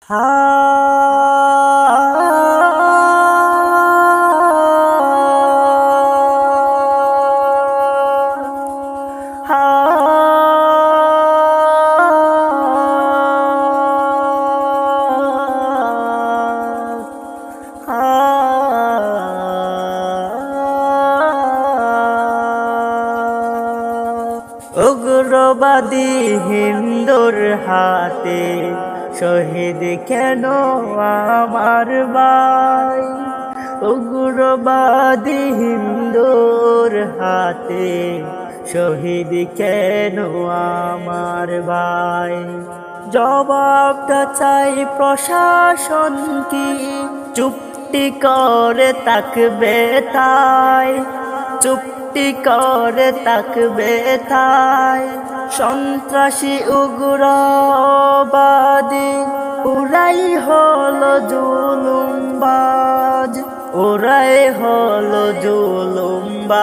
হা উগ্রবাদী হিন্দুর হাতে শহীদ কেন আমার ভাই। উগ্রবাদী হিন্দুর হাতে শহীদ কেন আমার ভাই। জবাবটা চাই প্রশাসন কি চুপটি করে তাকবে তাই, চুপটি করে তাকবে তাই। সন্ত্রাসী উগ্রবাদী ওরাই হলো জুলুমবাজ, ওরাই হলো জুলুমবাজ।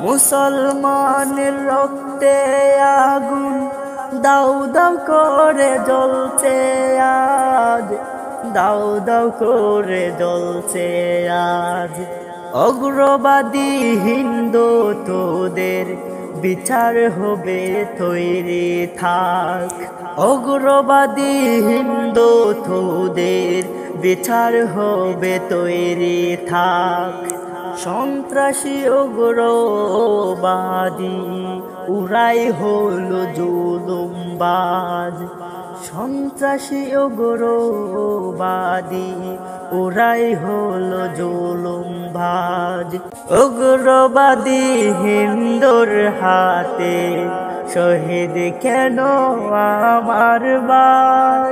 মুসলমানের রক্তে আগুন দাউ দাউ করে জ্বলছে আজ, দাউ দাউ করে জ্বলছে আজ। উগ্রবাদী হিন্দু তোদের বিচার হবে তৈরি থাক। উগ্রবাদী হিন্দু তোদের বিচার হবে তৈরি থাক। সন্ত্রাসী উগ্রবাদী ওরাই হলো জুলুমবাজ, সন্ত্রাসী উগ্রবাদী ওরাই হলো জুলুমবাজ। উগ্রবাদী হিন্দুর হাতে শহীদ কেন আমার ভাই।